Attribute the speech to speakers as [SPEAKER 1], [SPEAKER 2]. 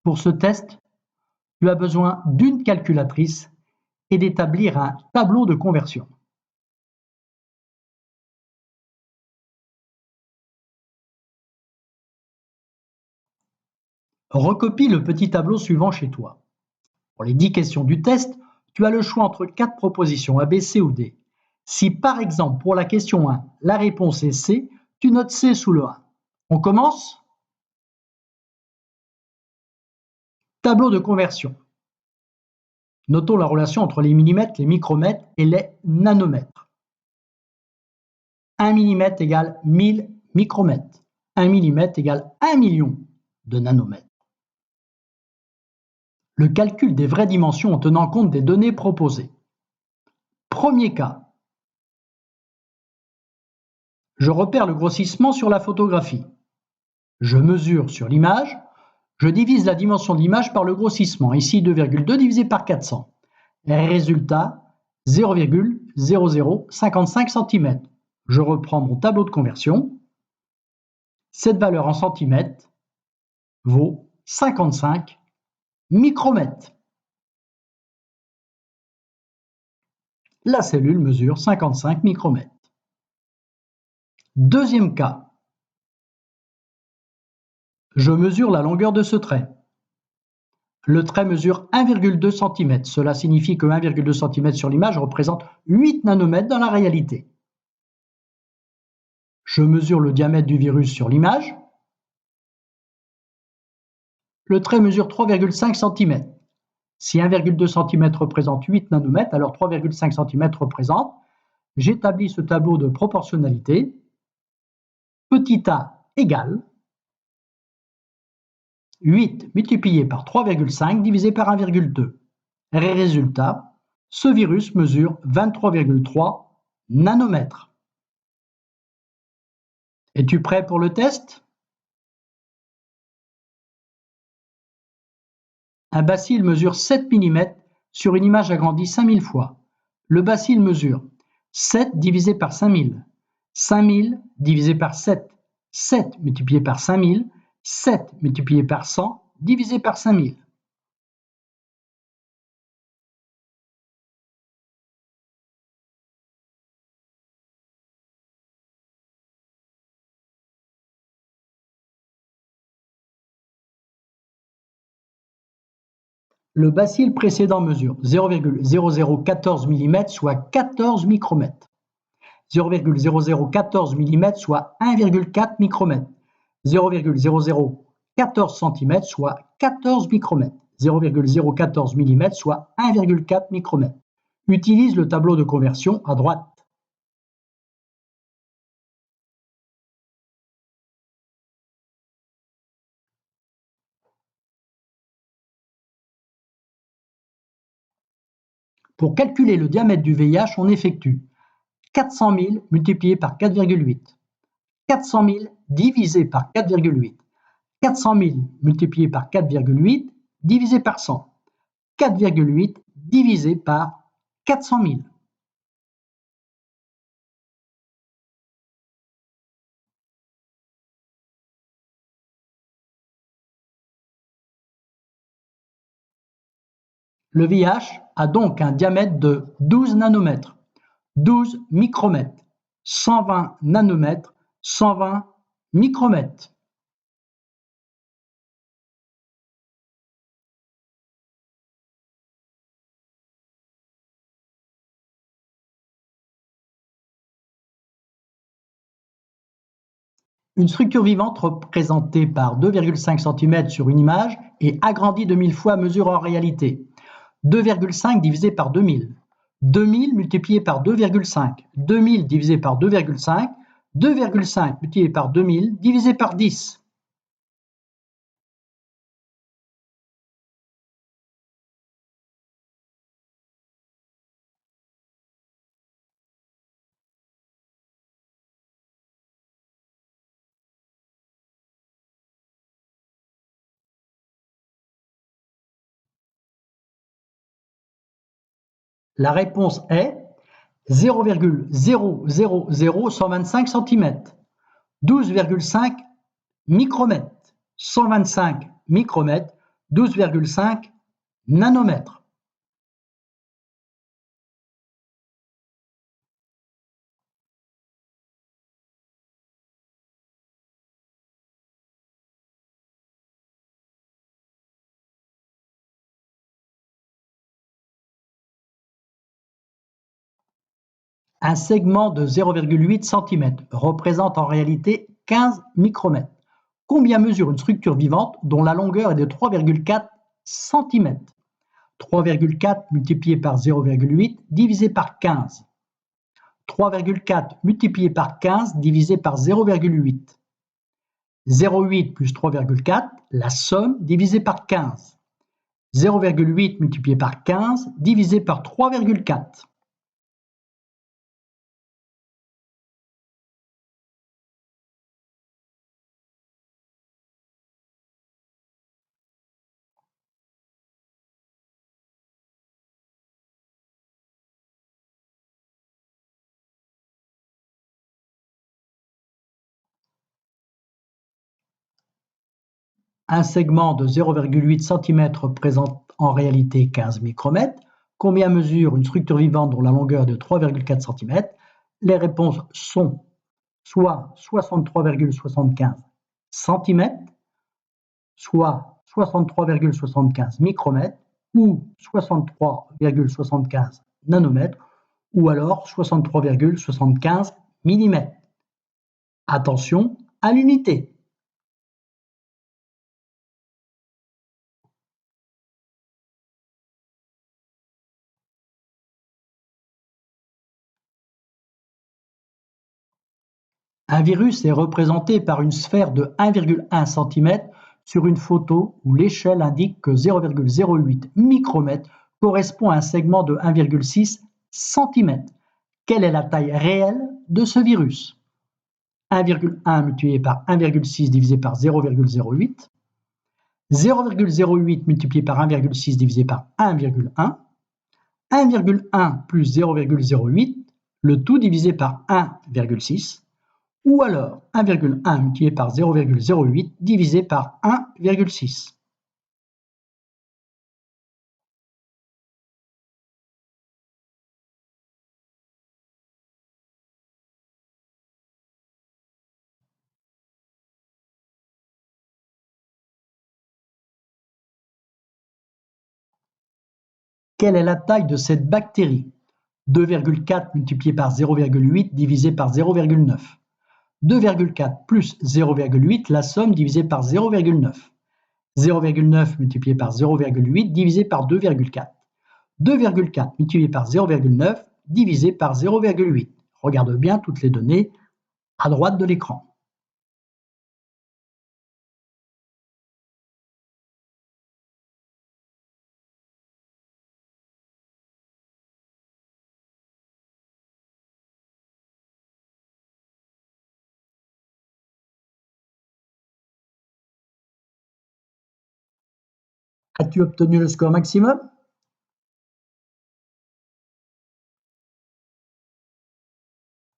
[SPEAKER 1] Pour ce test, tu as besoin d'une calculatrice et d'établir un tableau de conversion. Recopie le petit tableau suivant chez toi. Pour les 10 questions du test, tu as le choix entre 4 propositions A, B, C ou D. Si par exemple pour la question 1, la réponse est C, tu notes C sous le 1. On commence? Tableau de conversion. Notons la relation entre les millimètres, les micromètres et les nanomètres. 1 mm égale 1000 micromètres. 1 mm égale 1 million de nanomètres. Le calcul des vraies dimensions en tenant compte des données proposées. Premier cas. Je repère le grossissement sur la photographie. Je mesure sur l'image. Je divise la dimension de l'image par le grossissement. Ici, 2,2 divisé par 400. Résultat, 0,0055 cm. Je reprends mon tableau de conversion. Cette valeur en centimètres vaut 55 micromètres. La cellule mesure 55 micromètres. Deuxième cas. Je mesure la longueur de ce trait. Le trait mesure 1,2 cm. Cela signifie que 1,2 cm sur l'image représente 8 nanomètres dans la réalité. Je mesure le diamètre du virus sur l'image. Le trait mesure 3,5 cm. Si 1,2 cm représente 8 nanomètres, alors 3,5 cm représente. J'établis ce tableau de proportionnalité. Petit a égale 8 multiplié par 3,5 divisé par 1,2. Résultat, ce virus mesure 23,3 nanomètres. Es-tu prêt pour le test? Un bacille mesure 7 mm sur une image agrandie 5000 fois. Le bacille mesure 7 divisé par 5000, 5000 divisé par 7, 7 multiplié par 5000, 7 multiplié par 100 divisé par 5000. Le bacille précédent mesure 0,0014 mm, soit 14 micromètres. 0,0014 mm, soit 1,4 micromètre. 0,0014 cm, soit 14 micromètres. 0,014 mm, soit 1,4 micromètre. Utilise le tableau de conversion à droite. Pour calculer le diamètre du VIH, on effectue 400 000 multiplié par 4,8. 400 000 divisé par 4,8. 400 000 multiplié par 4,8 divisé par 100. 4,8 divisé par 400 000. Le VIH a donc un diamètre de 12 nanomètres, 12 micromètres, 120 nanomètres, 120 micromètres. Une structure vivante représentée par 2,5 cm sur une image et agrandie de 1000 fois mesure en réalité 2,5 divisé par 2000. 2000 multiplié par 2,5. 2000 divisé par 2,5. 2,5 multiplié par 2000 divisé par 10. La réponse est 0,000125 cm, 12,5 micromètres, 125 micromètres, 12,5 nanomètres. Un segment de 0,8 cm représente en réalité 15 micromètres. Combien mesure une structure vivante dont la longueur est de 3,4 cm? 3,4 multiplié par 0,8 divisé par 15. 3,4 multiplié par 15 divisé par 0,8. 0,8 plus 3,4, la somme divisée par 15. 0,8 multiplié par 15 divisé par 3,4. Un segment de 0,8 cm représente en réalité 15 micromètres. Combien mesure une structure vivante dont la longueur est de 3,4 cm? Les réponses sont soit 63,75 cm, soit 63,75 micromètres, ou 63,75 nanomètres, ou alors 63,75 mm. Attention à l'unité. Un virus est représenté par une sphère de 1,1 cm sur une photo où l'échelle indique que 0,08 micromètres correspond à un segment de 1,6 cm. Quelle est la taille réelle de ce virus? 1,1 multiplié par 1,6 divisé par 0,08, 0,08 multiplié par 1,6 divisé par 1,1, 1,1 plus 0,08, le tout divisé par 1,6, ou alors 1,1 multiplié par 0,08 divisé par 1,6. Quelle est la taille de cette bactérie? 2,4 multiplié par 0,8 divisé par 0,9. 2,4 plus 0,8, la somme divisée par 0,9. 0,9 multiplié par 0,8 divisé par 2,4. 2,4 multiplié par 0,9 divisé par 0,8. Regarde bien toutes les données à droite de l'écran. As-tu obtenu le score maximum?